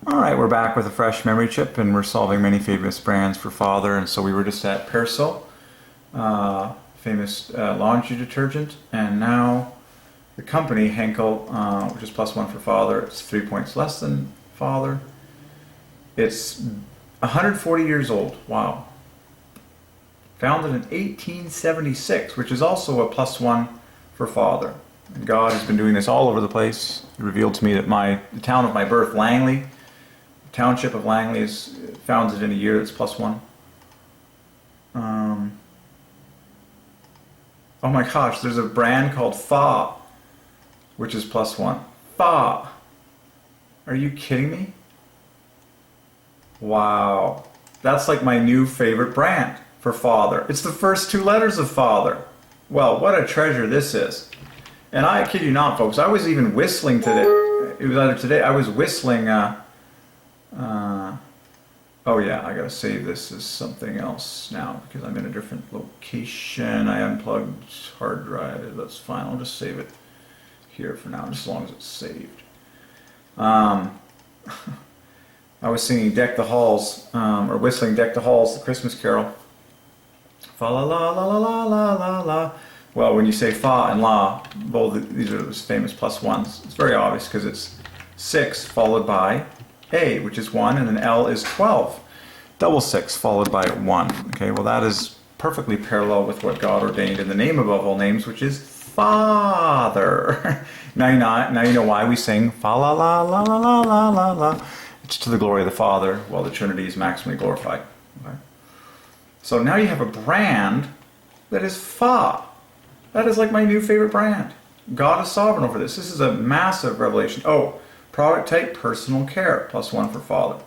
Alright, we're back with a fresh memory chip and we're solving many famous brands for father. And so we were just at Persil, famous laundry detergent, and now the company, Henkel, which is +1 for father, it's 3 points less than father. It's 140 years old, wow. Founded in 1876, which is also a +1 for father. And God has been doing this all over the place. He revealed to me that the town of my birth, Langley, township of Langley, is founded in a year that's +1. Oh my gosh, there's a brand called Fa, which is +1. Fa! Are you kidding me? Wow. That's like my new favorite brand for father. It's the first 2 letters of father. Well, what a treasure this is. And I kid you not, folks, I was even whistling today. It was either today, I was whistling, oh yeah, I gotta save this as something else now because I'm in a different location. I unplugged hard drive. That's fine. I'll just save it here for now, just as long as it's saved. I was singing Deck the Halls, or whistling Deck the Halls, the Christmas Carol. Fa la la la la la la la la. Well, when you say fa and la, both these are those famous +1s. It's very obvious because it's 6 followed by A, which is 1, and then L is 12. Double 6 followed by 1. Okay, well that is perfectly parallel with what God ordained in the name above all names, which is Father. Now you know why we sing fa la la la la la la la la. It's to the glory of the Father, while the Trinity is maximally glorified. Okay? So now you have a brand that is Fa. That is like my new favorite brand. God is sovereign over this. This is a massive revelation. Oh, product type, personal care, +1 for father.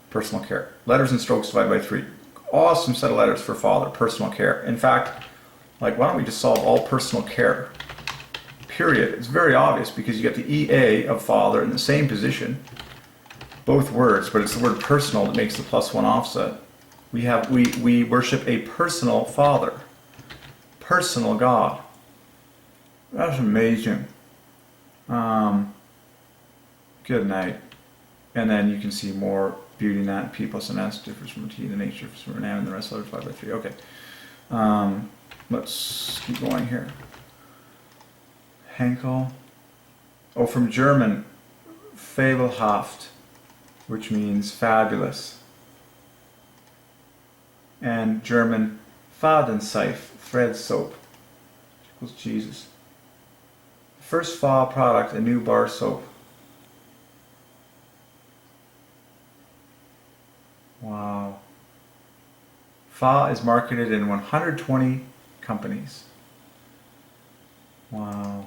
Personal care. Letters and strokes divided by 3. Awesome set of letters for father, personal care. In fact, like, why don't we just solve all personal care? Period. It's very obvious because you get the EA of father in the same position. Both words, but it's the word personal that makes the +1 offset. We worship a personal father. Personal God. That's amazing. Good night. And then you can see more beauty in that. P plus an S differs from a T, the nature from an M, and the rest of letters 5 by 3. Okay. Let's keep going here. Henkel. Oh, from German, fabelhaft, which means fabulous. And German, Fadenseife, thread soap, which equals Jesus. First Fa product, a new bar soap. Wow. Fa is marketed in 120 companies. Wow.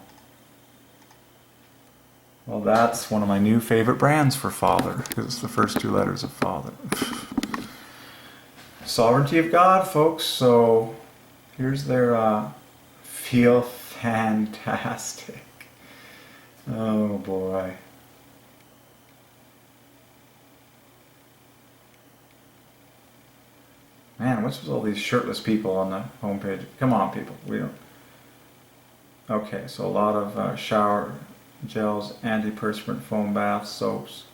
Well, that's one of my new favorite brands for father, because it's the first 2 letters of father. Sovereignty of God, folks. So here's their feel fantastic. Oh boy. Man, what's with all these shirtless people on the homepage? Come on, people. We don't. Okay, so a lot of shower gels, antiperspirant, foam bath, soaps,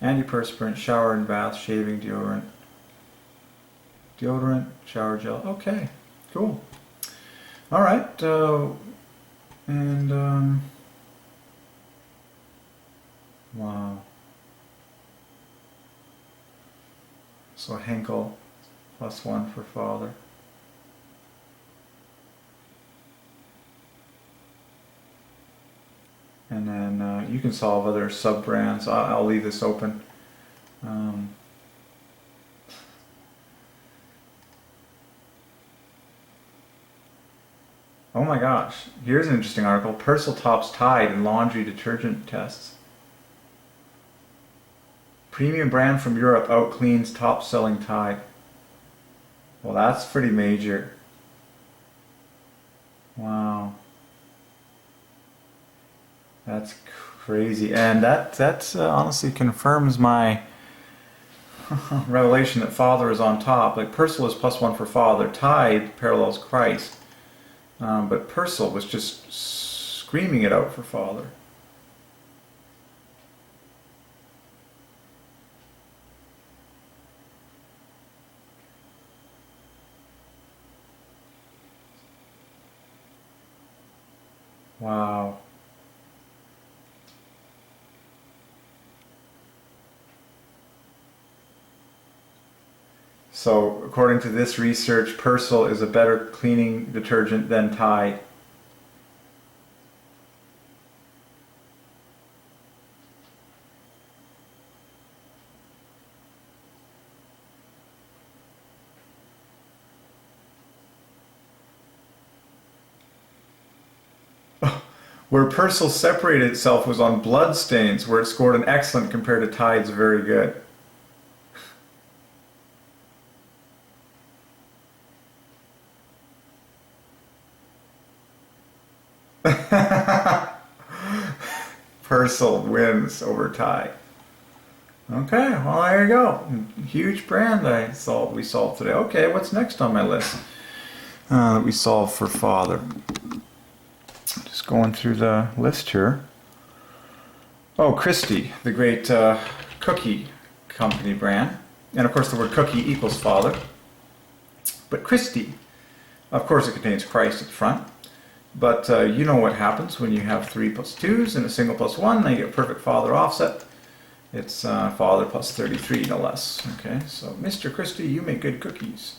antiperspirant, shower and bath, shaving deodorant, shower gel. Okay, cool. All right, wow. So Henkel, +1 for father. And then you can solve other sub-brands. I'll leave this open. Oh my gosh, here's an interesting article. Persil tops Tide in laundry detergent tests. Premium brand from Europe outcleans top-selling Tide. Well, that's pretty major. Wow. That's crazy. And that honestly confirms my revelation that Father is on top. Like, Persil is +1 for Father. Tide parallels Christ. But Persil was just screaming it out for Father. Wow. So, according to this research, Persil is a better cleaning detergent than Tide. Where Persil separated itself was on Bloodstains, where it scored an excellent compared to Tide's very good. Persil wins over Tide. Okay, well there you go. Huge brand we solved today. Okay, what's next on my list that we solved for Father? Just going through the list here. Oh, Christie, the great cookie company brand. And of course the word cookie equals Father. But Christie, of course it contains Christ at the front. But you know what happens when you have 3 plus 2's and a single plus 1, then you get a perfect Father offset. It's Father plus 33, no less. Okay, so Mr. Christie, you make good cookies.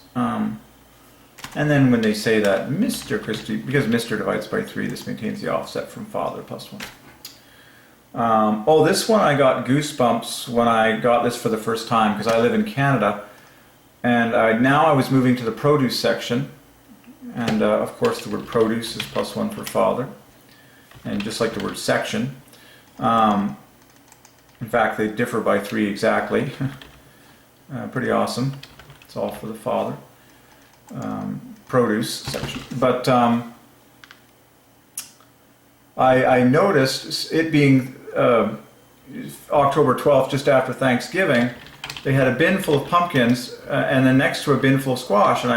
And then when they say that Mr. Christie, because Mr. divides by 3, this maintains the offset from Father plus 1. Oh, this one I got goosebumps when I got this for the first time, because I live in Canada. And now I was moving to the produce section. And of course the word produce is plus 1 for Father. And just like the word section. In fact, they differ by 3 exactly. Pretty awesome. It's all for the Father. Produce section. But I noticed it being October 12th, just after Thanksgiving, they had a bin full of pumpkins and then next to a bin full of squash, and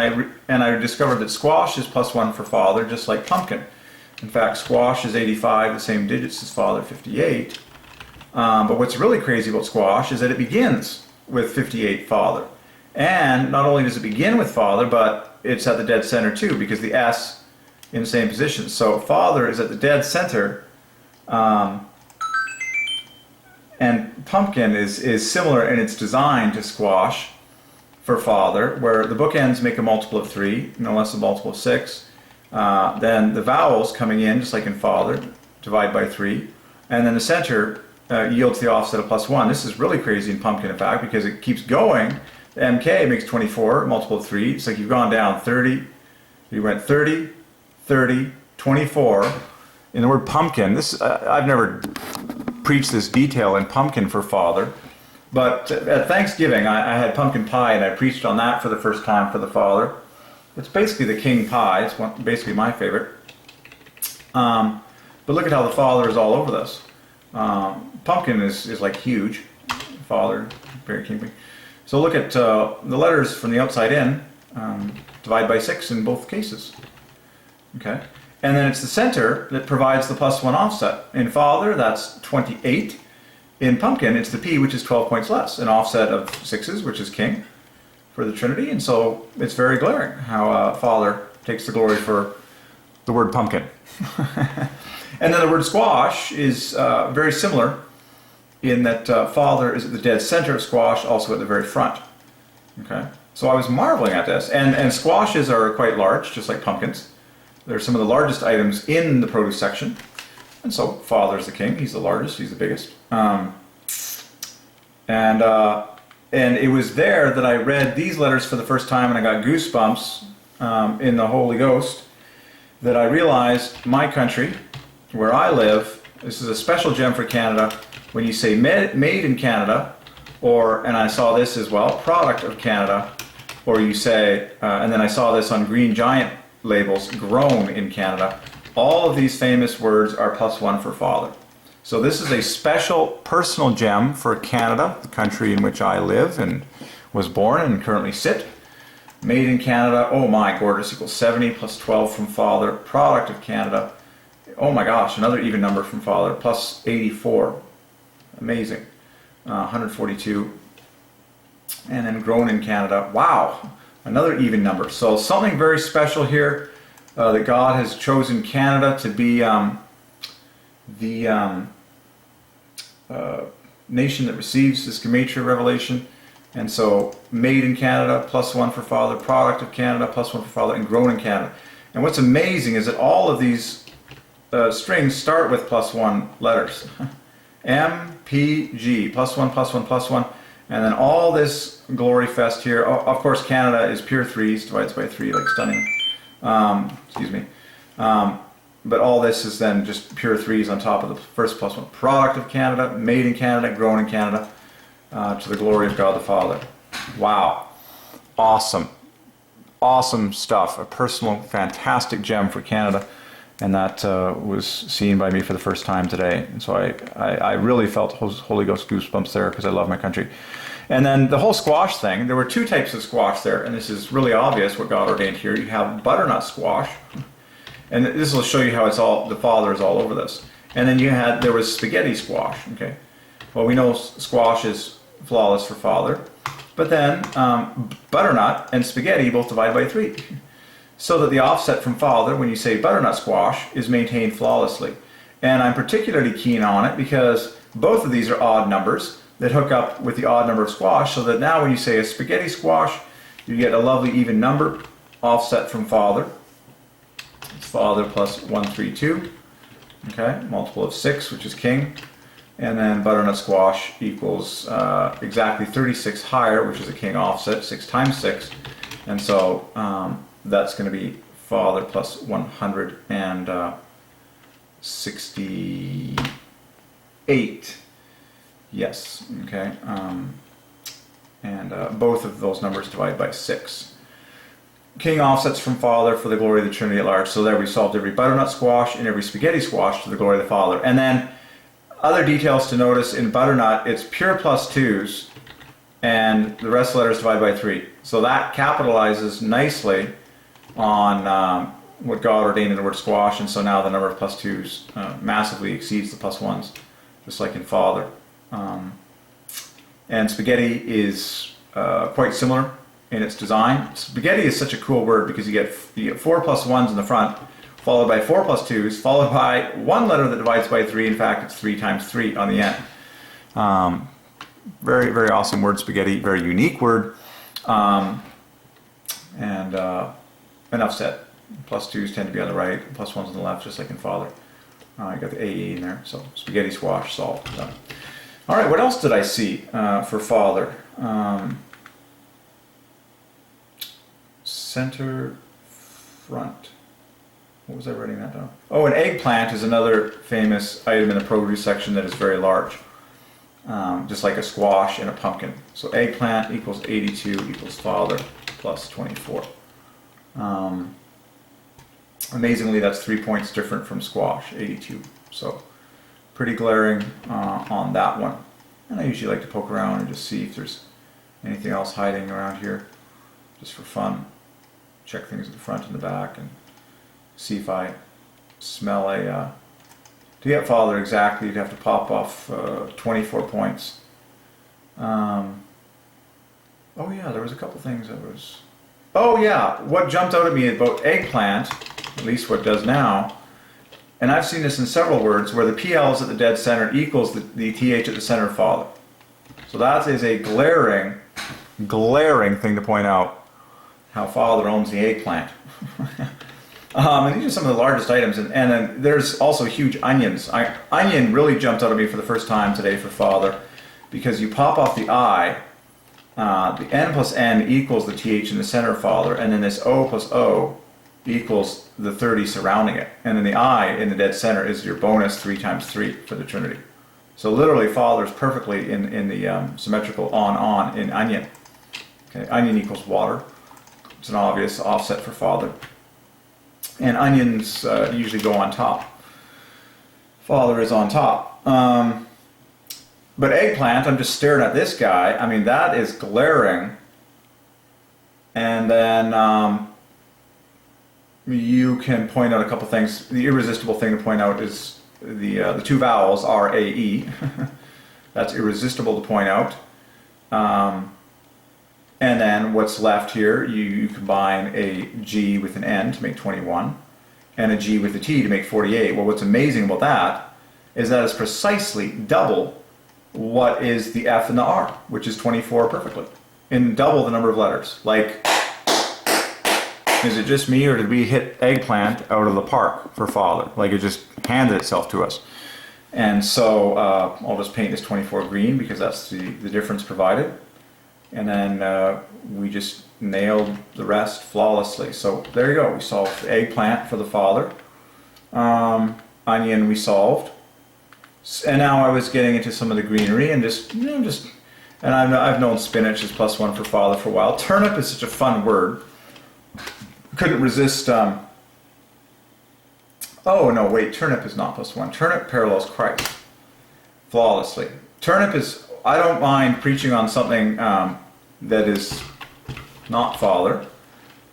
I discovered that squash is plus 1 for Father, just like pumpkin. In fact, squash is 85, the same digits as Father, 58. But what's really crazy about squash is that it begins with 58 Father. And not only does it begin with Father, but it's at the dead center too, because the S in the same position. So Father is at the dead center, and pumpkin is similar in its design to squash for Father, where the bookends make a multiple of 3, no less than a multiple of 6. Then the vowels coming in, just like in Father, divide by 3. And then the center yields the offset of plus 1. This is really crazy in pumpkin, in fact, because it keeps going. The MK makes 24, multiple of 3. It's like you've gone down 30. You went 30, 30, 24. In the word pumpkin, this I've never preached this detail in pumpkin for Father, but at Thanksgiving I had pumpkin pie and I preached on that for the first time for the Father. It's basically the king pie. It's basically my favorite. But look at how the Father is all over this. Pumpkin is like huge. Father, very kingly. So look at the letters from the outside in. Divide by 6 in both cases. Okay. And then it's the center that provides the plus 1 offset. In Father, that's 28. In pumpkin, it's the P, which is 12 points less. An offset of 6's, which is king for the Trinity. And so it's very glaring how Father takes the glory for the word pumpkin. And then the word squash is very similar in that Father is at the dead center of squash, also at the very front. Okay. So I was marveling at this. And squashes are quite large, just like pumpkins. They're some of the largest items in the produce section. And so Father's the king. He's the largest. He's the biggest. And it was there that I read these letters for the first time and I got goosebumps in the Holy Ghost, that I realized my country, where I live, this is a special gem for Canada. When you say made in Canada, and I saw this as well, product of Canada, or you say, and then I saw this on Green Giant labels, grown in Canada. All of these famous words are plus 1 for Father. So this is a special personal gem for Canada, the country in which I live and was born and currently sit. Made in Canada, oh my, gorgeous, equals 70 plus 12 from Father. Product of Canada, oh my gosh, another even number from Father, plus 84. Amazing. 142. And then grown in Canada, wow. Another even number. So something very special here, that God has chosen Canada to be the nation that receives this gematria revelation. And so made in Canada, +1 for father, product of Canada, +1 for father, and grown in Canada. And what's amazing is that all of these strings start with +1 letters. M, P, G, +1, +1, +1. And then all this glory fest here. Of course, Canada is pure threes, divides by 3, like stunning. Excuse me. But all this is then just pure threes on top of the first +1. Product of Canada, made in Canada, grown in Canada, to the glory of God the Father. Wow. Awesome. Awesome stuff. A personal, fantastic gem for Canada. And that was seen by me for the first time today. And so I really felt Holy Ghost goosebumps there because I love my country. And then the whole squash thing, there were 2 types of squash there. And this is really obvious what God ordained here. You have butternut squash. And this will show you how it's all, the Father is all over this. And then there was spaghetti squash. Okay. Well, we know squash is flawless for Father. But then butternut and spaghetti both divide by 3. So that the offset from Father, when you say butternut squash, is maintained flawlessly. And I'm particularly keen on it because both of these are odd numbers that hook up with the odd number of squash, so that now when you say a spaghetti squash, you get a lovely even number offset from Father. It's Father plus 132, okay, multiple of 6, which is king. And then butternut squash equals exactly 36 higher, which is a king offset, 6 times 6. And so that's going to be Father plus 168. Yes, okay. Both of those numbers divide by 6. King offsets from Father for the glory of the Trinity at large. So there we solved every butternut squash and every spaghetti squash to the glory of the Father. And then other details to notice in butternut, it's pure +2s and the rest of the letters divide by 3. So that capitalizes nicely on what God ordained in the word squash, and so now the number of +2s massively exceeds the +1s, just like in Father. And spaghetti is quite similar in its design. Spaghetti is such a cool word because you get 4 +1s in the front, followed by 4 +2s, followed by one letter that divides by 3. In fact, it's 3 times 3 on the end. Very, very awesome word, spaghetti. Very unique word. Enough said. +2s tend to be on the right, +1s on the left, just like in Father. You got the AE in there, so spaghetti squash solved. Done. All right, what else did I see for Father? Center front. What was I writing that down? Oh, an eggplant is another famous item in the produce section that is very large. Just like a squash and a pumpkin. So eggplant equals 82 equals Father plus 24. Amazingly, that's 3 points different from squash, 82. So pretty glaring on that one. And I usually like to poke around and just see if there's anything else hiding around here, just for fun. Check things at the front and the back and see if I smell a... to get Father exactly, you'd have to pop off 24 points. Oh yeah, there was a couple things that was... Oh yeah, what jumped out at me about eggplant, at least what does now, and I've seen this in several words, where the PL is at the dead center equals the TH at the center of Father. So that is a glaring thing to point out, how Father owns the eggplant. And these are some of the largest items, and then there's also huge onions. Onion really jumped out at me for the first time today for Father, because you pop off the I, the N plus N equals the TH in the center of Father, and then this O plus O equals the 30 surrounding it. And then the I in the dead center is your bonus 3 times 3 for the Trinity. So literally Father's perfectly in the symmetrical on in onion. Okay, onion equals water. It's an obvious offset for Father. And onions usually go on top. Father is on top. But eggplant, I'm just staring at this guy. I mean, that is glaring. And then you can point out a couple things. The irresistible thing to point out is the 2 vowels, R, A, E. That's irresistible to point out. And then what's left here, you combine a G with an N to make 21, and a G with a T to make 48. Well, what's amazing about that is that it's precisely double what is the F and the R, which is 24 perfectly, in double the number of letters. Like, is it just me, or did we hit eggplant out of the park for Father? Like, it just handed itself to us. And so I'll just paint this 24 green because that's the difference provided. And then we just nailed the rest flawlessly. So there you go. We solved the eggplant for the Father. Onion we solved. And now I was getting into some of the greenery and and I've known spinach is +1 for Father for a while. Turnip is such a fun word. Couldn't resist. Oh no, wait. Turnip is not +1. Turnip parallels Christ flawlessly. Turnip is. I don't mind preaching on something that is not Father.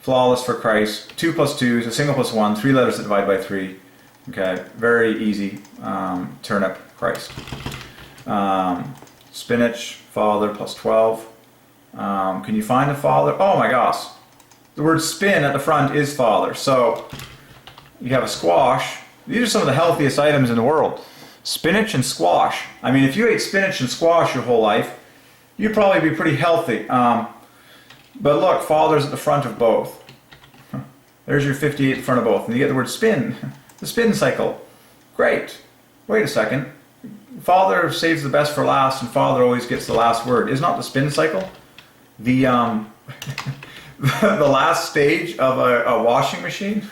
Flawless for Christ. 2 + 2 is a single +1. 3 letters that divide by 3. Okay, very easy. Turnip, Christ. Spinach, Father, +12. Can you find the Father? Oh my gosh. The word spin at the front is Father. So you have a squash. These are some of the healthiest items in the world. Spinach and squash. I mean, if you ate spinach and squash your whole life, you'd probably be pretty healthy. But look, Father's at the front of both. There's your 58 in front of both. And you get the word spin. The spin cycle. Great. Wait a second. Father saves the best for last, and Father always gets the last word. Is not the spin cycle the the last stage of a washing machine?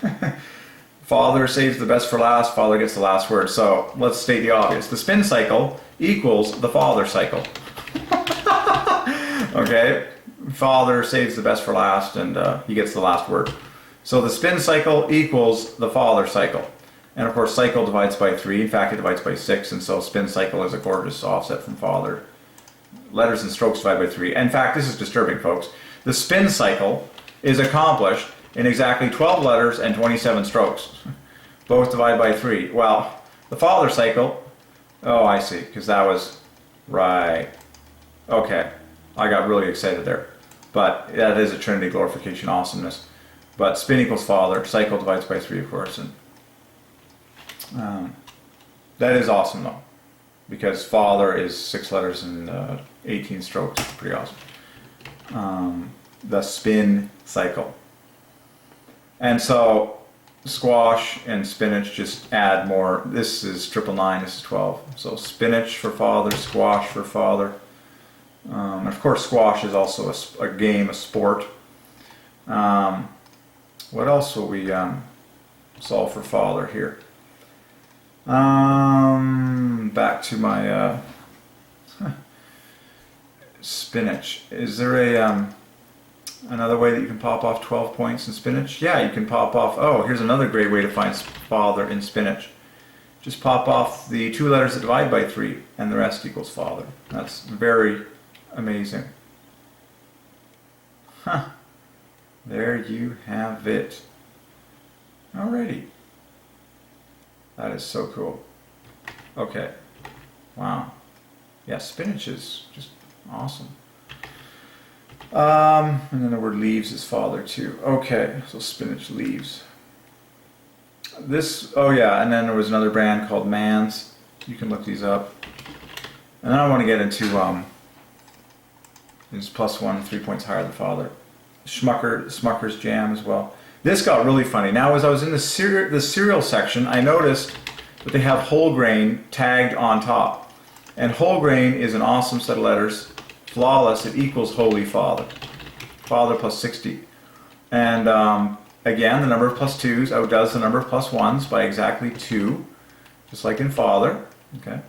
Father saves the best for last, Father gets the last word. So let's state the obvious. The spin cycle equals the Father cycle. Okay? Father saves the best for last, and he gets the last word. So the spin cycle equals the Father cycle. And of course, cycle divides by 3. In fact, it divides by 6, and so spin cycle is a gorgeous offset from Father. Letters and strokes divide by 3. In fact, this is disturbing, folks. The spin cycle is accomplished in exactly 12 letters and 27 strokes. Both divide by 3. Well, the Father cycle, oh, I see, because that was, right. Okay, I got really excited there. But that is a Trinity glorification awesomeness. But spin equals Father, cycle divides by 3, of course. And that is awesome, though, because Father is 6 letters and 18 strokes. Pretty awesome. The spin cycle. And so squash and spinach just add more. This is 999, this is 12. So spinach for Father, squash for Father. Of course, squash is also a game, a sport. What else will we solve for Father here? Back to my spinach. Is there another way that you can pop off 12 points in spinach? Yeah, you can pop off. Oh, here's another great way to find Father in spinach. Just pop off the 2 letters that divide by 3, and the rest equals Father. That's very amazing. Huh. There you have it. Alrighty. That is so cool. Okay. Wow. Yeah, spinach is just awesome. And then the word leaves is Father too. Okay, so spinach leaves. This, oh yeah, and then there was another brand called Man's. You can look these up. And then I want to get into, it's +1, 3 points higher than Father. Smucker's Jam as well. This got really funny. Now, as I was in the cereal section, I noticed that they have whole grain tagged on top. And whole grain is an awesome set of letters. Flawless, it equals Holy Father. Father plus 60. And again, the number of +2s outdoes the number of +1s by exactly 2, just like in Father. Okay.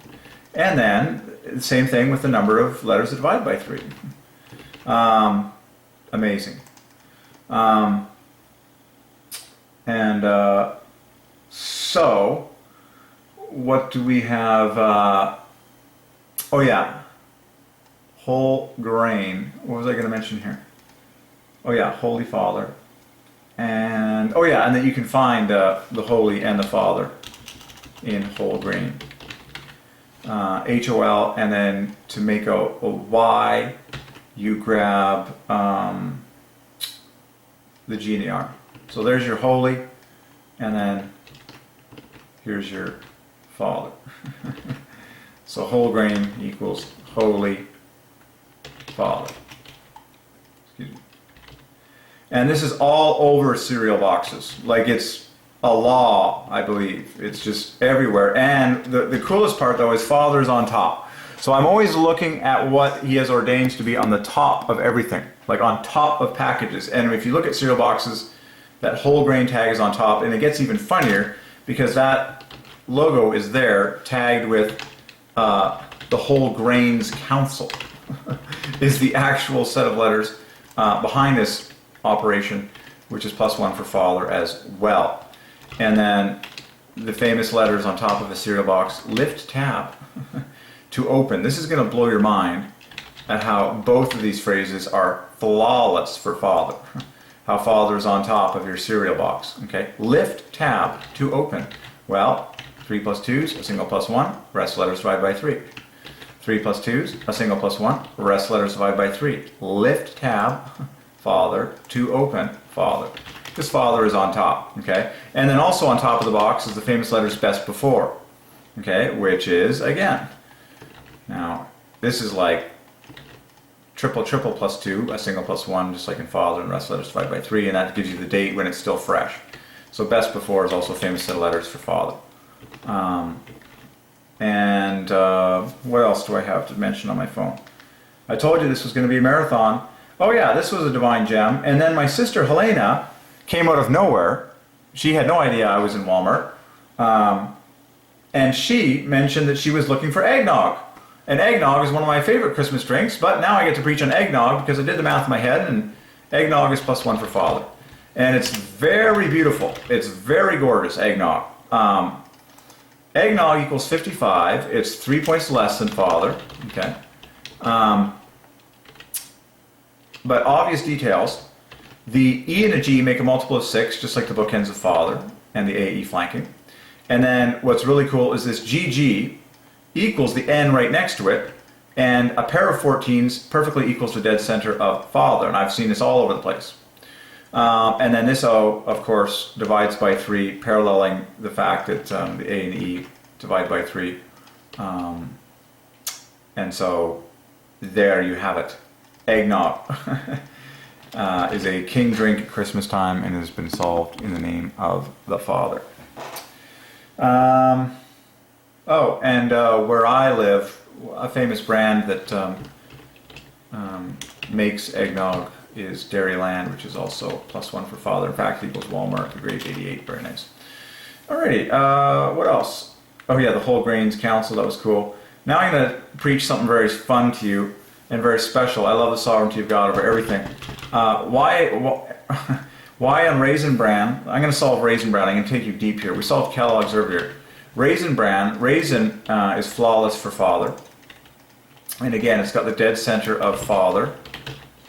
And then, the same thing with the number of letters that divide by 3. Amazing. So, what do we have? Oh yeah, whole grain. What was I going to mention here? Oh yeah, Holy Father. And, oh yeah, and then you can find the Holy and the Father in whole grain. HOL, and then to make a Y, you grab the G and the R. So there's your Holy, and then here's your Father. So whole grain equals Holy Father. Excuse me. And this is all over cereal boxes. Like it's a law, I believe. It's just everywhere. And the coolest part though is Father is on top. So I'm always looking at what he has ordained to be on the top of everything. Like on top of packages. And if you look at cereal boxes, that whole grain tag is on top. And it gets even funnier because that logo is there tagged with the Whole Grains Council is the actual set of letters behind this operation, which is +1 for Father as well. And then the famous letters on top of a cereal box, lift tab to open. This is going to blow your mind at how both of these phrases are flawless for Father. How Father is on top of your cereal box. Okay, lift tab to open. Well, 3 plus 2's, a single plus 1, rest letters divide by 3. 3 plus 2's, a single plus 1, rest letters divide by 3. Lift tab, Father, to open, Father. This Father is on top, okay? And then also on top of the box is the famous letters best before, okay? Which is, again, now, this is like triple plus 2, a single plus 1, just like in Father, and rest letters divide by 3, and that gives you the date when it's still fresh. So best before is also a famous set of letters for Father. What else do I have to mention on my phone? I told you this was going to be a marathon. Oh yeah, this was a divine gem. And then my sister Helena came out of nowhere. She had no idea I was in Walmart. And she mentioned that she was looking for eggnog. And eggnog is one of my favorite Christmas drinks, but now I get to preach on eggnog because I did the math in my head, and eggnog is +1 for Father. And it's very beautiful. It's very gorgeous, eggnog. Eggnog equals 55. It's 3 points less than Father. Okay. But obvious details. The E and a G make a multiple of 6, just like the bookends of Father, and the AE flanking. And then what's really cool is this GG equals the N right next to it, and a pair of 14s perfectly equals the dead center of Father. And I've seen this all over the place. And then this O, of course, divides by 3, paralleling the fact that the A and E divide by 3. And so there you have it. Eggnog is a king drink at Christmas time and has been solved in the name of the Father. Where I live, a famous brand that makes eggnog is Dairyland, which is also +1 for Father. In fact, it equals Walmart, the grade 88. Very nice. Alrighty, what else? Oh yeah, the Whole Grains Council, that was cool. Now I'm going to preach something very fun to you and very special. I love the sovereignty of God over everything. Why on Raisin Bran? I'm going to solve Raisin Bran. I'm going to take you deep here. We solved Kellogg's earlier. Raisin Bran, raisin is flawless for Father. And again, it's got the dead center of Father,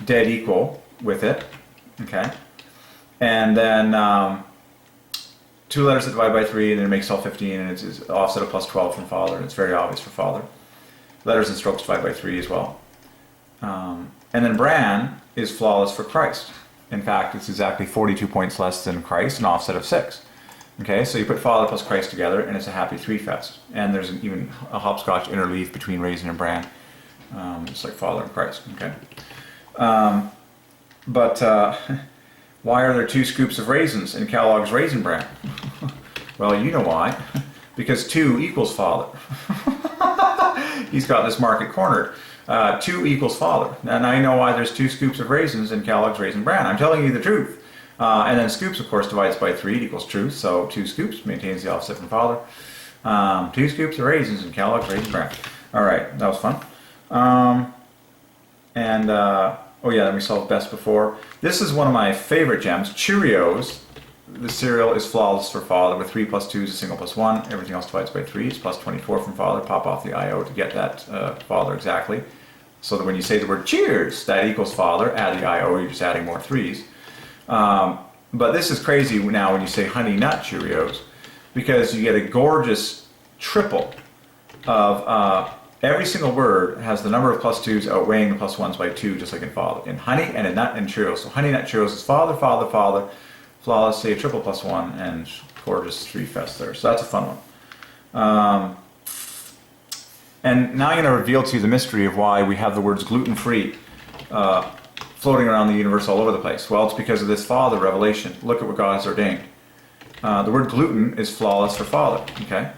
dead equal with it. Okay. And then 2 letters that divide by 3, and then it makes all 15, and it's offset of +12 from Father, and it's very obvious for Father. Letters and strokes divide by 3 as well. And then Bran is flawless for Christ. In fact, it's exactly 42 points less than Christ, an offset of 6. Okay, so you put Father plus Christ together, and it's a happy 3 fest. And there's even a hopscotch interleaf between Raisin and Bran, just like Father and Christ. Okay, why are there 2 scoops of raisins in Kellogg's Raisin Bran? Well, you know why. Because 2 equals Father. He's got this market cornered. 2 equals Father. And I know why there's 2 scoops of raisins in Kellogg's Raisin Bran. I'm telling you the truth. And then scoops, of course, divides by 3, it equals truth. So 2 scoops maintains the offset from Father. 2 scoops of raisins in Kellogg's Raisin Bran. Alright, that was fun. Oh yeah, then we solved best before. This is one of my favorite gems. Cheerios. The cereal is flawless for Father with 3 plus 2 is a single plus 1. Everything else divides by 3. It's +24 from Father. Pop off the IO to get that Father exactly. So that when you say the word cheers, that equals Father. Add the IO, you're just adding more 3's. But this is crazy now when you say Honey Nut Cheerios, because you get a gorgeous triple of every single word has the number of +2's outweighing the +1's by 2, just like in Father. In honey and in nut and Cheerios. So Honey Nut Cheerios is Father, Father, Father. Flawless, say a triple +1, and gorgeous 3 fest there. So that's a fun one. And now I'm going to reveal to you the mystery of why we have the words gluten-free floating around the universe all over the place. Well, it's because of this Father revelation. Look at what God has ordained. The word gluten is flawless for Father, okay?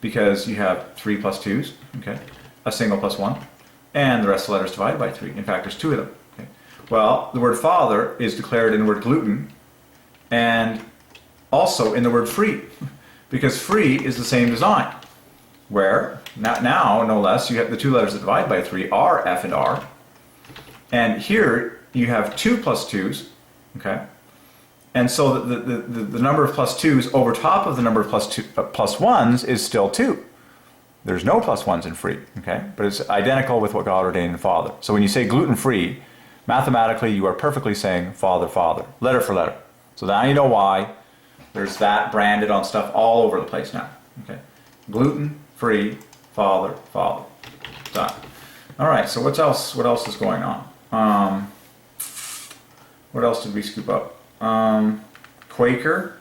Because you have 3 plus 2's, okay? A single plus 1, and the rest of the letters divided by 3. In fact, there's 2 of them. Okay? Well, the word Father is declared in the word gluten, and also in the word free, because free is the same design. Where, now, no less, you have the 2 letters that divide by 3 are F and R. And here you have 2 plus 2's, okay? And so the number of plus 2's over top of the number of plus 1's is still 2. There's no plus 1's in free, okay? But it's identical with what God ordained in Father. So when you say gluten-free, mathematically you are perfectly saying Father, Father, letter for letter. So now you know why there's that branded on stuff all over the place now, okay? Gluten-free, Father, Father. Done. All right, so what else is going on? What else did we scoop up? Quaker,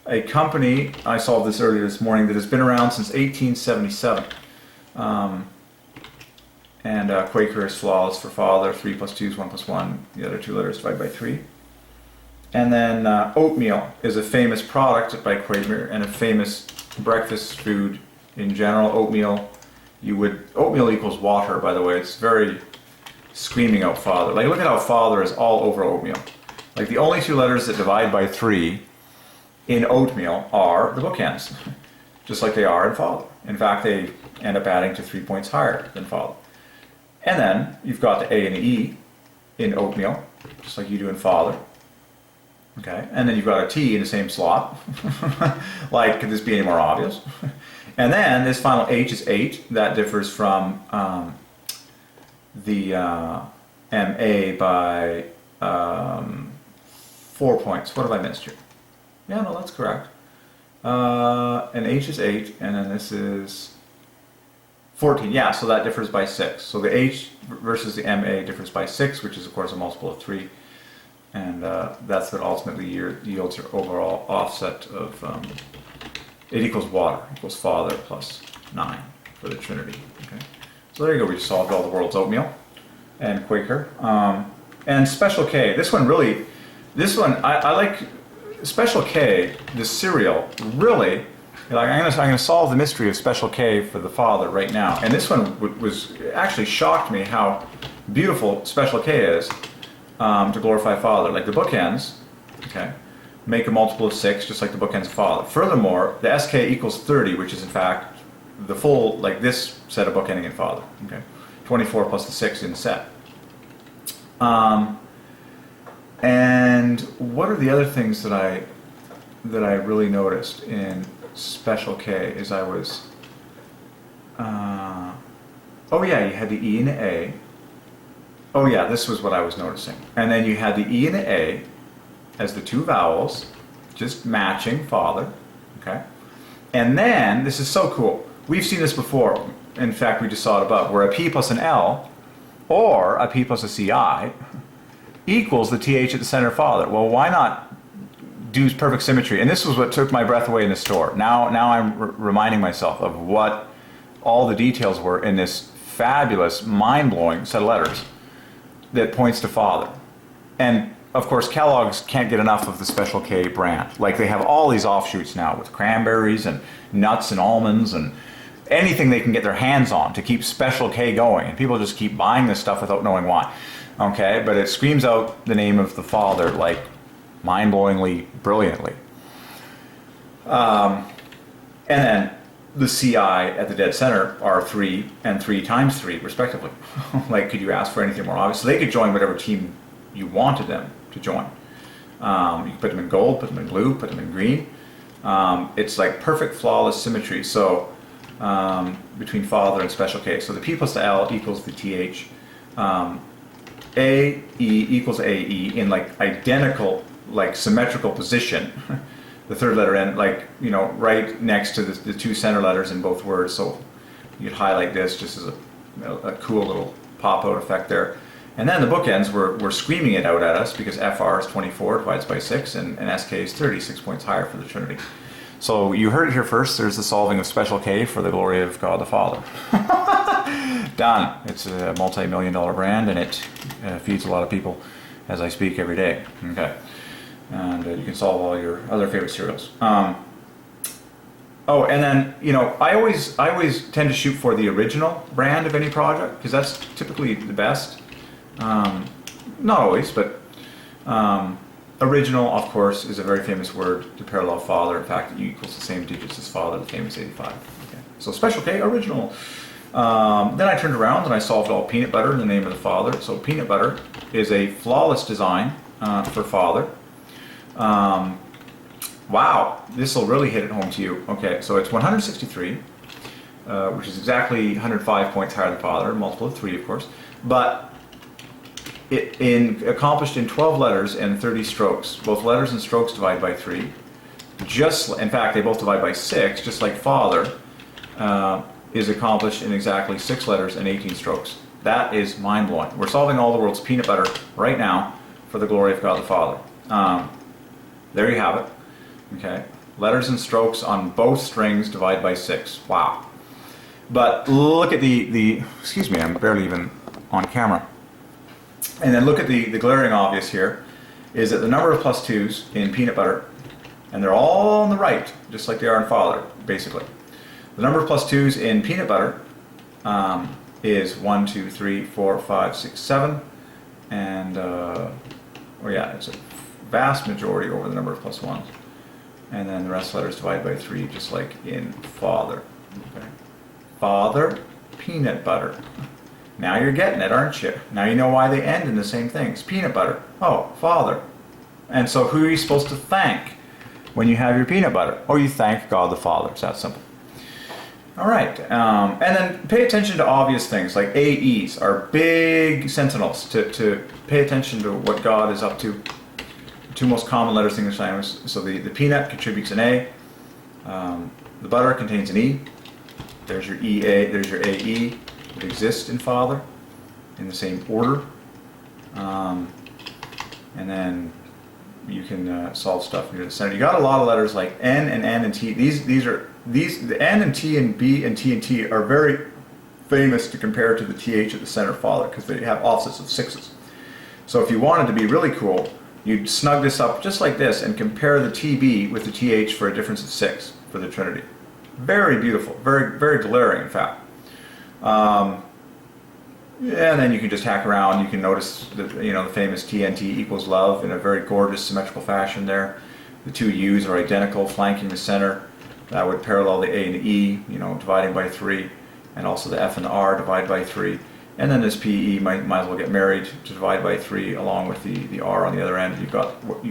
a company, I saw this earlier this morning, that has been around since 1877. Quaker is flawless for Father, 3 plus 2 is 1 plus 1, the other 2 letters divided by 3. And then oatmeal is a famous product by Quaker and a famous breakfast food in general. Oatmeal equals water, by the way. It's very screaming out Father. Like, look at how Father is all over oatmeal. Like, the only 2 letters that divide by 3 in oatmeal are the bookends, just like they are in Father. In fact, they end up adding to 3 points higher than Father. And then you've got the A and the E in oatmeal, just like you do in Father. Okay, and then you've got a T in the same slot. Like, could this be any more obvious? And then this final H is 8. That differs from the MA by 4 points. What have I missed here? Yeah, no, that's correct. And H is 8, and then this is 14. Yeah, so that differs by 6. So the H versus the MA differs by 6, which is, of course, a multiple of 3. And that's what ultimately yields your overall offset of, it equals water, equals Father plus 9 for the Trinity. Okay, so there you go, we just solved all the world's oatmeal and Quaker. And Special K, this one, I like Special K, the cereal, really, like, I'm gonna solve the mystery of Special K for the Father right now. And this one was actually shocked me how beautiful Special K is. To glorify Father, like the bookends, okay, make a multiple of 6, just like the bookends of Father. Furthermore, the SK equals 30, which is in fact the full, like this set of bookending in Father. Okay, 24 plus the 6 in the set. And what are the other things that I really noticed in Special K? Is I was, oh yeah, you had the E and the A. Oh yeah, this was what I was noticing. And then you had the E and the A as the 2 vowels, just matching Father, okay? And then, this is so cool, we've seen this before, in fact we just saw it above, where a P plus an L, or a P plus a CI, equals the TH at the center of Father. Well, why not do perfect symmetry? And this was what took my breath away in the store. Now I'm reminding myself of what all the details were in this fabulous, mind-blowing set of letters that points to Father. And of course Kellogg's can't get enough of the Special K brand. Like, they have all these offshoots now with cranberries and nuts and almonds and anything they can get their hands on to keep Special K going, and people just keep buying this stuff without knowing why. Okay, but it screams out the name of the Father like mind-blowingly brilliantly. And then the CI at the dead center are 3 and 3 times 3 respectively. Like, could you ask for anything more obvious? So they could join whatever team you wanted them to join. You could put them in gold, put them in blue, put them in green. It's like perfect flawless symmetry. So between Father and Special K. So the P plus the L equals the TH. AE equals AE in like identical, like symmetrical position. The third letter N, like, you know, right next to the 2 center letters in both words. So you'd highlight this just as a cool little pop-out effect there. And then the bookends were screaming it out at us because FR is 24 divided by 6 and SK is 30, 6 points higher for the Trinity. So you heard it here first. There's the solving of special K for the glory of God the Father. Done. It's a multi-million-dollar brand, and it feeds a lot of people as I speak every day. Okay, and you can solve all your other favorite cereals. Oh, and then I always tend to shoot for the original brand of any project because that's typically the best. Not always, but original, of course, is a very famous word to parallel father. In fact, it equals the same digits as father, the famous 85. Okay. So special K, original. Then I turned around and I solved all peanut butter in the name of the father. So peanut butter is a flawless design for father. Wow, this will really hit it home to you. Okay, so it's 163, which is exactly 105 points higher than father, a multiple of 3, of course. But accomplished in 12 letters and 30 strokes. Both letters and strokes divide by 3. In fact, they both divide by 6, just like father is accomplished in exactly 6 letters and 18 strokes. That is mind-blowing. We're solving all the world's peanut butter right now for the glory of God the Father. There you have it. Okay, letters and strokes on both strings divide by 6. Wow. But look at the excuse me, I'm barely even on camera. And then look at the glaring obvious here, is that the number of plus 2s in peanut butter, and they're all on the right, just like they are in father, basically. The number of plus 2s in peanut butter is 1, 2, 3, 4, 5, 6, 7, and it's a vast majority over the number of plus 1s. And then the rest of the letters divide by 3, just like in father. Okay. Father, peanut butter. Now you're getting it, aren't you? Now you know why they end in the same things. Peanut butter. Oh, father. And so who are you supposed to thank when you have your peanut butter? Oh, you thank God the Father. It's that simple. All right. And then pay attention to obvious things like AEs are big sentinels to pay attention to what God is up to. 2 most common letters in English language. So the peanut contributes an A. The butter contains an E. There's your EA. There's your AE. It exists in father in the same order. And then you can solve stuff near the center. You got a lot of letters like N and T. The N and T and B and T are very famous to compare to the TH at the center of father because they have offsets of 6s. So if you wanted to be really cool, you'd snug this up just like this and compare the TB with the TH for a difference of 6 for the Trinity. Very beautiful, very, very glaring in fact. And then you can just hack around. You can notice the famous TNT equals love in a very gorgeous symmetrical fashion there. The 2 U's are identical, flanking the center. That would parallel the A and the E, dividing by 3, and also the F and the R divide by 3. And then this PE might as well get married to divide by 3 along with the R on the other end. You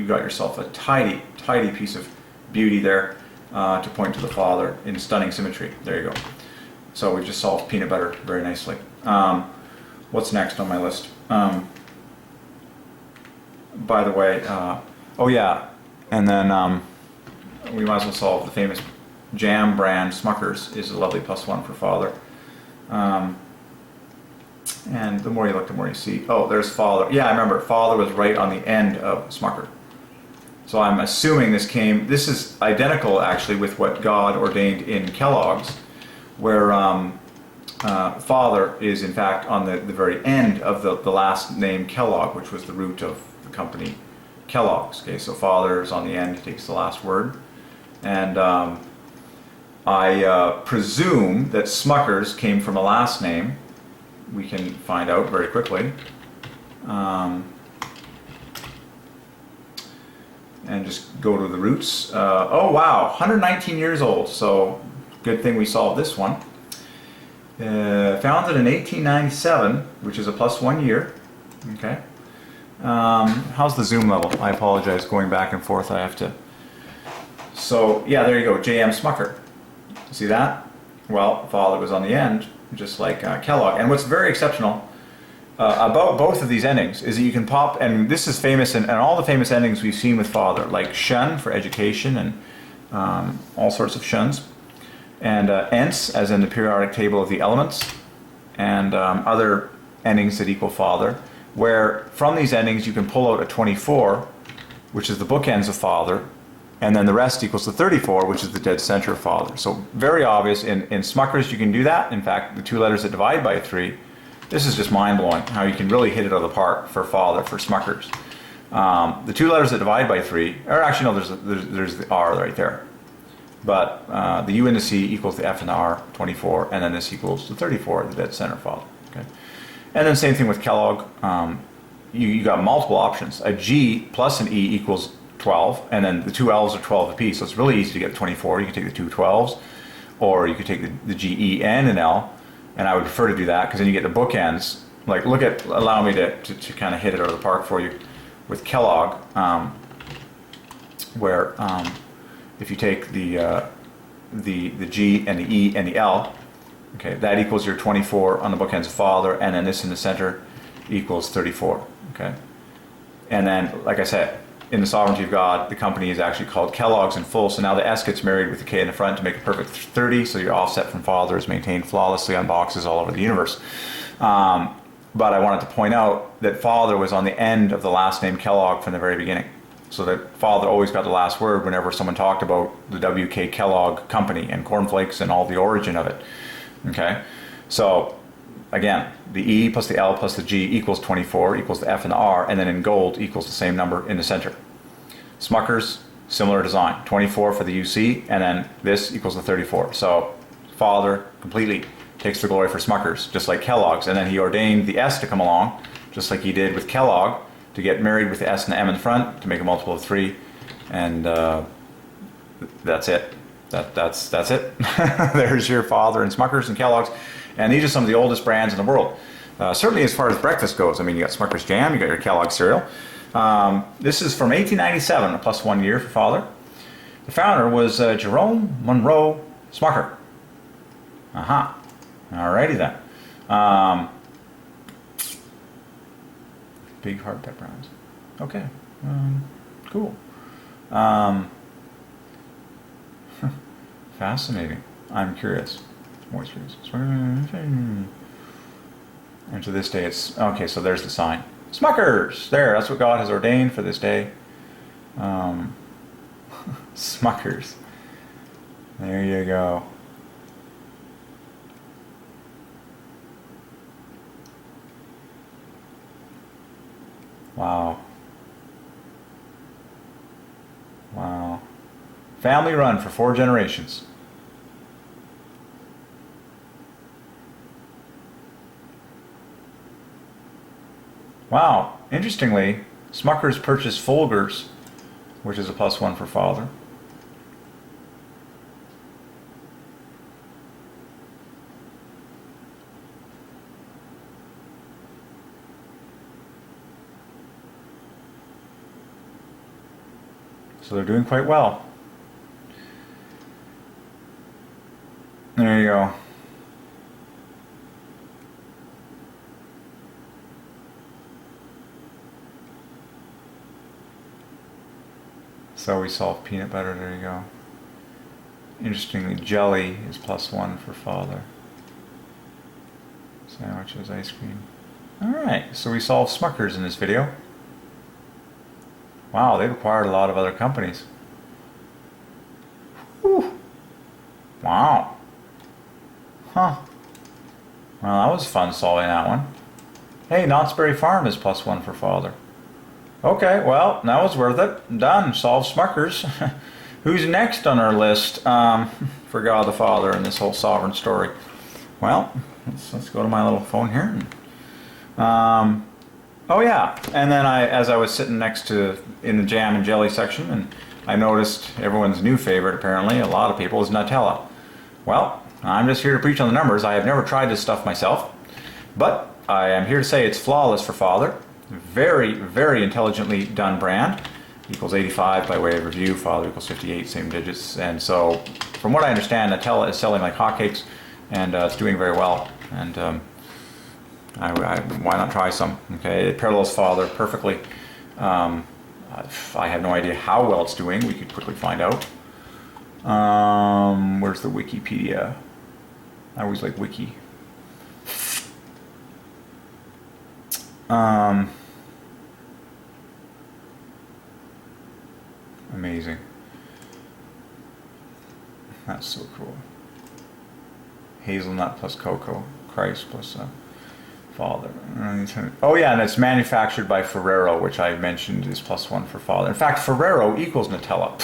got yourself a tidy piece of beauty there to point to the Father in stunning symmetry. There you go. So we've just solved peanut butter very nicely. What's next on my list? By the way, oh yeah, and then we might as well solve the famous jam brand Smucker's is a lovely +1 for father. And the more you look, the more you see. Oh, there's father. Yeah, I remember. Father was right on the end of Smucker. So I'm assuming this is identical actually with what God ordained in Kellogg's, where father is in fact on the very end of the last name Kellogg, which was the root of the company Kellogg's. Okay, so father is on the end, he takes the last word. And I presume that Smucker's came from a last name. We can find out very quickly. And just go to the roots. Oh wow, 119 years old, so good thing we solved this one. Founded in 1897, which is a +1 year. Okay. How's the zoom level? I apologize, going back and forth, I have to. So yeah, there you go, J.M. Smucker. See that? Well, father was on the end, just like Kellogg. And what's very exceptional about both of these endings is that you can pop, and this is famous in all the famous endings we've seen with father, like shun for education and all sorts of shuns, and ence, as in the periodic table of the elements, and other endings that equal father, where from these endings you can pull out a 24, which is the bookends of father, and then the rest equals the 34, which is the dead center of Father. So very obvious. In Smuckers, you can do that. In fact, the two letters that divide by 3, this is just mind-blowing, how you can really hit it out of the park for Father, for Smuckers. The two letters that divide by 3, or actually no, there's the R right there. But the U and the C equals the F and the R, 24, and then this equals the 34, the dead center Father. Okay. And then same thing with Kellogg. You got multiple options. A G plus an E equals 12, and then the two L's are 12 apiece. So it's really easy to get 24. You can take the two 12s, or you could take the G, E, and an L. And I would prefer to do that because then you get the bookends. Like, allow me to kind of hit it out of the park for you with Kellogg, where if you take the G and the E and the L, okay, that equals your 24 on the bookends of Father, and then this in the center equals 34. Okay, and then, like I said, in the Sovereignty of God, the company is actually called Kellogg's in full, so now the S gets married with the K in the front to make a perfect 30, so your offset from Father is maintained flawlessly on boxes all over the universe. But I wanted to point out that Father was on the end of the last name Kellogg from the very beginning. So that Father always got the last word whenever someone talked about the W.K. Kellogg Company and cornflakes and all the origin of it. Okay? So, again, the E plus the L plus the G equals 24, equals the F and the R, and then in gold equals the same number in the center. Smuckers, similar design, 24 for the UC, and then this equals the 34. So Father completely takes the glory for Smuckers, just like Kellogg's, and then he ordained the S to come along, just like he did with Kellogg, to get married with the S and the M in front to make a multiple of 3, and that's it. That's it. There's your Father and Smuckers and Kellogg's. And these are some of the oldest brands in the world. Certainly as far as breakfast goes. I mean, you got Smucker's Jam, you got your Kellogg cereal. This is from 1897, a plus 1 year for Father. The founder was Jerome Monroe Smucker. Aha. Alrighty then. Big hard pepperons. Okay. Cool. Fascinating. I'm curious. Moistures. And to this day it's okay, so there's the sign. Smuckers! There, that's what God has ordained for this day. Smuckers. There you go. Wow. Wow. Family run for 4 generations. Wow, interestingly, Smuckers purchased Folgers, which is a plus 1 for Father. So they're doing quite well. There you go. So we solve peanut butter, there you go. Interestingly, jelly is plus 1 for Father. Sandwiches, ice cream. Alright, so we solved Smuckers in this video. Wow, they've acquired a lot of other companies. Whew. Wow. Huh. Well, that was fun solving that one. Hey, Knott's Berry Farm is plus 1 for Father. Okay, well, that was worth it. Done. Solved Smuckers. Who's next on our list for God the Father and this whole sovereign story? Well, let's go to my little phone here. Oh yeah, and then as I was sitting next to in the jam and jelly section, and I noticed everyone's new favorite, apparently, a lot of people, is Nutella. Well, I'm just here to preach on the numbers. I have never tried this stuff myself, but I am here to say it's flawless for Father. Very, very intelligently done brand. Equals 85 by way of review. Father equals 58, same digits. And so, from what I understand, Nutella is selling like hotcakes, and it's doing very well. And why not try some? Okay, it parallels Father perfectly. I have no idea how well it's doing. We could quickly find out. Where's the Wikipedia? I always like Wiki. Amazing. That's so cool. Hazelnut plus cocoa. Christ plus Father. Oh yeah, and it's manufactured by Ferrero, which I mentioned is +1 for Father. In fact, Ferrero equals Nutella.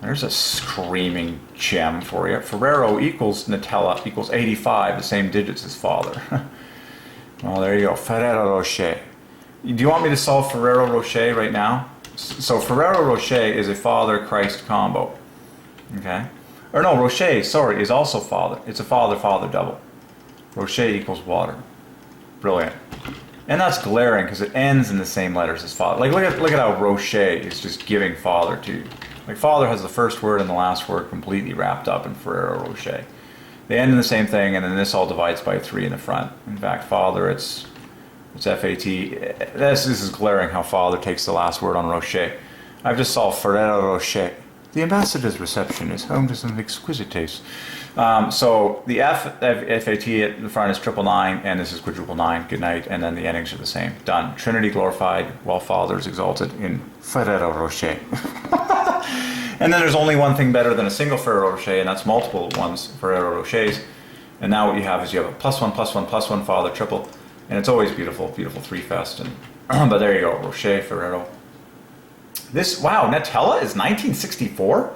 There's a screaming gem for you. Ferrero equals Nutella equals 85, the same digits as Father. Well, there you go. Ferrero Rocher. Do you want me to solve Ferrero Rocher right now? So Ferrero Rocher is a Father-Christ combo. Okay? Or no, Rocher, sorry, is also Father. It's a Father-Father double. Rocher equals water. Brilliant. And that's glaring because it ends in the same letters as Father. Like, look at how Rocher is just giving Father to you. Like, Father has the first word and the last word completely wrapped up in Ferrero Rocher. They end in the same thing, and then this all divides by 3 in the front. In fact, Father, it's FAT. This is glaring how Father takes the last word on Rocher. I've just solved Ferrero Rocher. The ambassador's reception is home to some exquisite taste. So the FAT at the front is 999, and this is quadruple 9. Good night, and then the endings are the same. Done. Trinity glorified, while Father is exalted in Ferrero Rocher. And then there's only one thing better than a single Ferrero Rocher, and that's multiple ones, Ferrero Rochers. And now what you have is you have a +1, +1, +1 Father triple, and it's always beautiful, beautiful 3-fest. And but there you go, Rocher, Ferrero. This, wow, Nutella is 1964?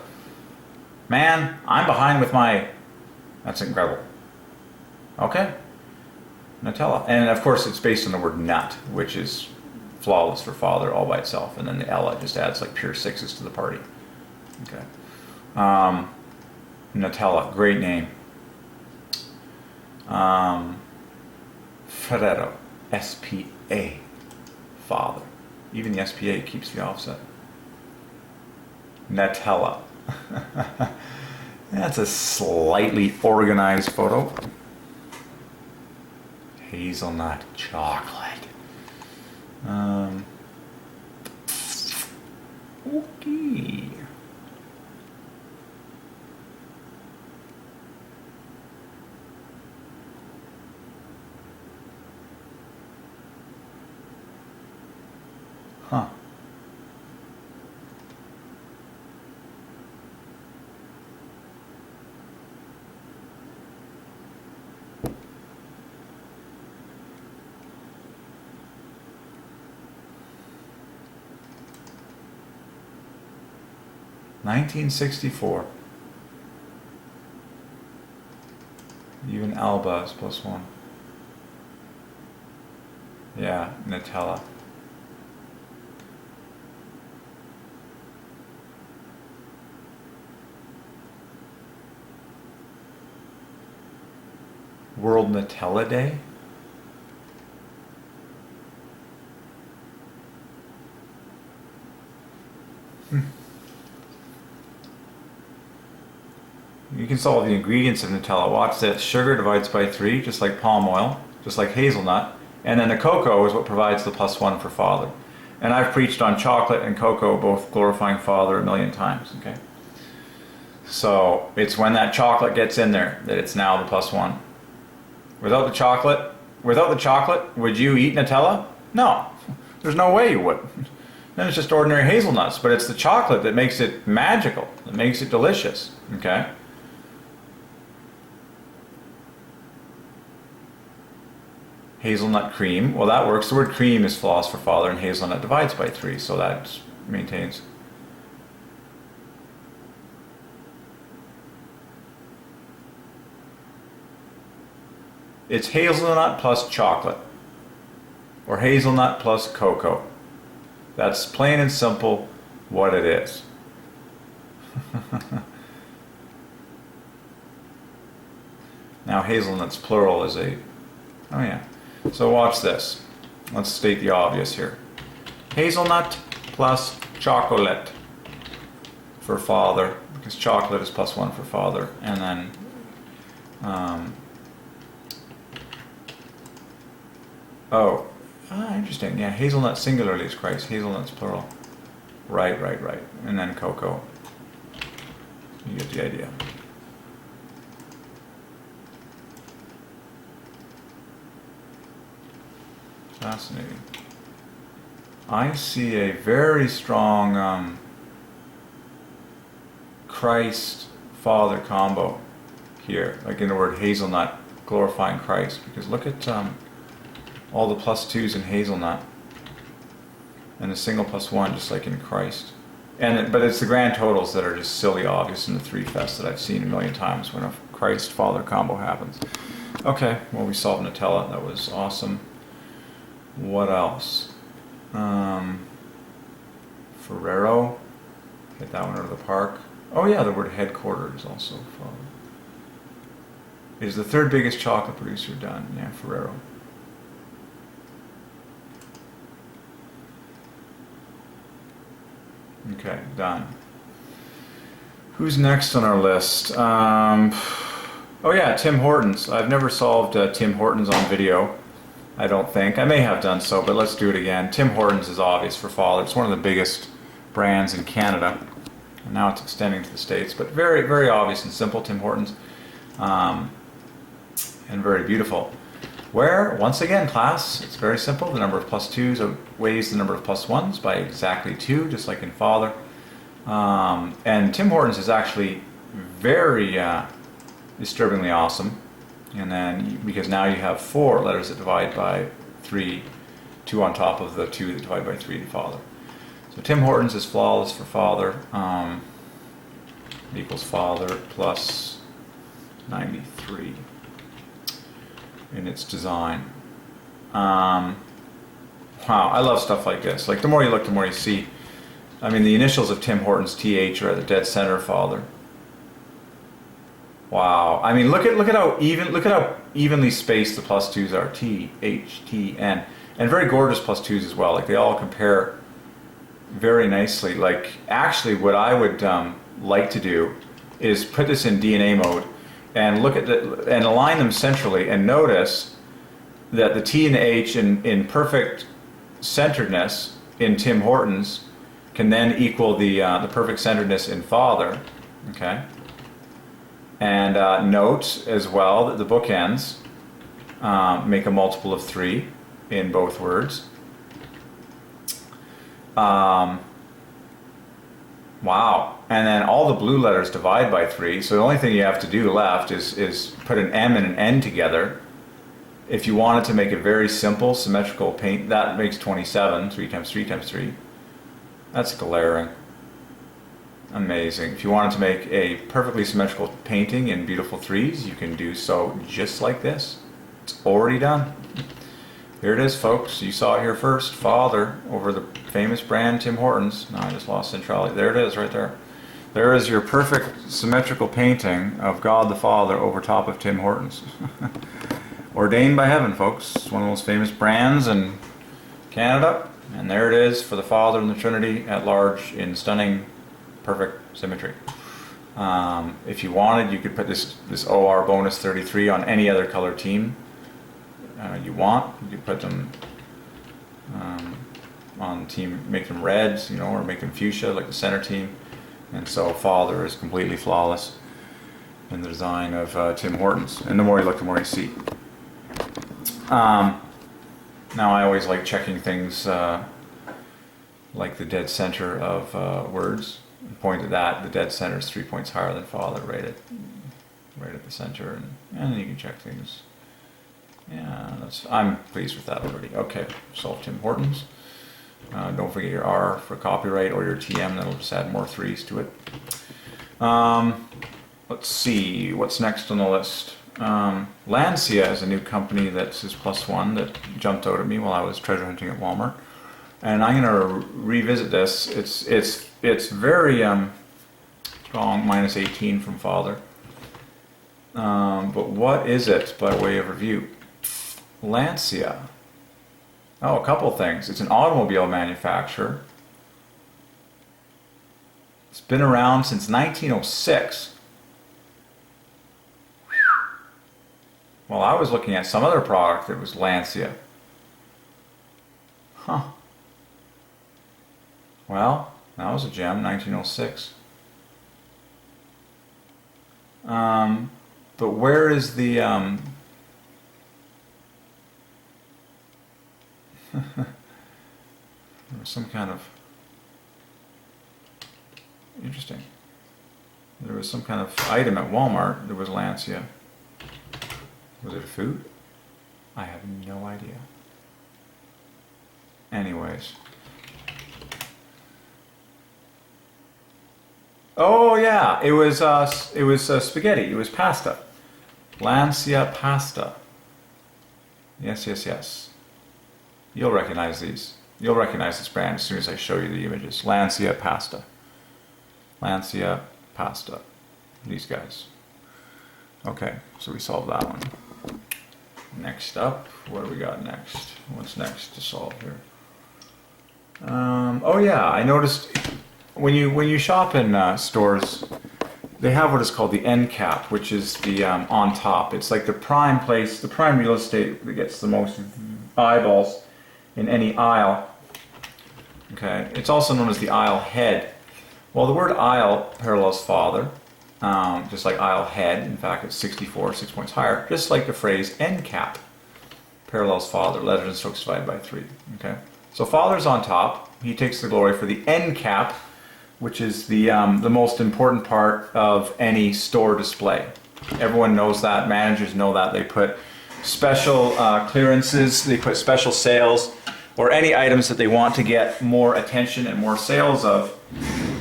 Man, I'm behind with my, that's incredible. Okay, Nutella. And of course it's based on the word nut, which is flawless for Father all by itself. And then the Ella just adds like pure 6s to the party. Okay. Nutella, great name. Ferrero, S-P-A, Father. Even the S-P-A keeps the offset. Nutella. That's a slightly organized photo. Hazelnut chocolate. Okay. Huh. $1964. Even Alba is +1. Yeah, Nutella. World Nutella Day? You can solve the ingredients of Nutella. Watch this. Sugar divides by 3, just like palm oil, just like hazelnut. And then the cocoa is what provides the +1 for Father. And I've preached on chocolate and cocoa, both glorifying Father 1,000,000 times, okay? So it's when that chocolate gets in there that it's now the +1. Without the chocolate, would you eat Nutella? No. There's no way you would. Then it's just ordinary hazelnuts, but it's the chocolate that makes it magical, that makes it delicious, okay? Hazelnut cream, well that works. The word cream is flawless for Father, and hazelnut divides by 3, so that maintains. It's hazelnut plus chocolate, or hazelnut plus cocoa. That's plain and simple what it is. Now hazelnuts plural is a, oh yeah. So watch this. Let's state the obvious here. Hazelnut plus chocolate for Father, because chocolate is +1 for Father, and then interesting. Yeah, hazelnut singularly is Christ. Hazelnut's plural. Right. And then cocoa. You get the idea. Fascinating. I see a very strong Christ Father combo here, like in the word hazelnut, glorifying Christ, because look at all the +2s in hazelnut, and a single +1 just like in Christ. But it's the grand totals that are just silly obvious in the 3 Fests that I've seen a million times when a Christ Father combo happens. Okay, well, we solved Nutella. That was awesome. What else? Ferrero. Hit that one out of the park. Oh yeah, the word headquarters also. Is the 3rd biggest chocolate producer done? Yeah, Ferrero. Okay, done. Who's next on our list? Oh yeah, Tim Hortons. I've never solved Tim Hortons on video, I don't think. I may have done so, but let's do it again. Tim Hortons is obvious for Father. It's one of the biggest brands in Canada. And now it's extending to the States, but very, very obvious and simple, Tim Hortons. And very beautiful. Where, once again, class, it's very simple. The number of +2s outweighs the number of +1s by exactly 2, just like in Father. And Tim Hortons is actually very disturbingly awesome. And then, because now you have 4 letters that divide by 3, 2 on top of the 2 that divide by 3 to Father. So Tim Hortons is flawless for Father. Equals Father plus 93 in its design. Wow, I love stuff like this. Like, the more you look, the more you see. I mean, the initials of Tim Hortons, TH, are at the dead center of Father. Wow. I mean, look at how evenly spaced the +2s are. T, H, T, N. And very gorgeous +2s as well. Like, they all compare very nicely. Like, actually, what I would like to do is put this in DNA mode and look at and align them centrally, and notice that the T and the H in perfect centeredness in Tim Hortons can then equal the perfect centeredness in Father. Okay. And note as well that the bookends make a multiple of 3 in both words. Wow. And then all the blue letters divide by 3, so the only thing you have to do left is put an M and an N together. If you wanted to make a very simple symmetrical paint, that makes 27, 3 times 3 times 3. That's glaring. Amazing. If you wanted to make a perfectly symmetrical painting in beautiful 3s, you can do so just like this. It's already done. Here it is, folks. You saw it here first. Father over the famous brand Tim Hortons. No, I just lost centrality. There it is, right there. There is your perfect symmetrical painting of God the Father over top of Tim Hortons. Ordained by heaven, folks. It's one of the most famous brands in Canada. And there it is for the Father and the Trinity at large in stunning, perfect symmetry. If you wanted, you could put this OR bonus 33 on any other color team you want. You could put them on the team, make them reds, you know, or make them fuchsia like the center team. And so Father is completely flawless in the design of Tim Hortons. And the more you look, the more you see. Now I always like checking things like the dead center of words. Point at that, the dead center is 3 points higher than Father, right at the center, and then you can check things. Yeah, I'm pleased with that already. Okay, solve Tim Hortons. Don't forget your R for copyright, or your TM, that'll just add more 3s to it. Let's see, what's next on the list? Lancia is a new company that's +1 that jumped out at me while I was treasure hunting at Walmart. And I'm going to revisit this. It's very strong, -18 from Father. But what is it by way of review? Lancia. Oh, a couple things. It's an automobile manufacturer. It's been around since 1906. Well, I was looking at some other product that was Lancia. Huh. Well, that was a gem, 1906. But where is the some kind of interesting. There was some kind of item at Walmart that was Lancia. Was it a food? I have no idea. Anyways. Oh yeah, it was spaghetti. It was pasta. Lancia pasta. Yes, yes, yes. You'll recognize these. You'll recognize this brand as soon as I show you the images. Lancia pasta. Lancia pasta. These guys. Okay, so we solved that one. Next up, what do we got next? What's next to solve here? Oh yeah, I noticed when you shop in stores, they have what is called the end cap, which is the on top. It's like the prime place, the prime real estate that gets the most eyeballs in any aisle. Okay, it's also known as the aisle head. Well, the word aisle parallels father, just like aisle head. In fact, it's 64, 6 points higher. Just like the phrase end cap parallels father, letters and strokes divided by 3. Okay, so father's on top. He takes the glory for the end cap, which is the most important part of any store display. Everyone knows that. Managers know that. They put special clearances. They put special sales, or any items that they want to get more attention and more sales of.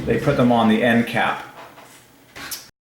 They put them on the end cap.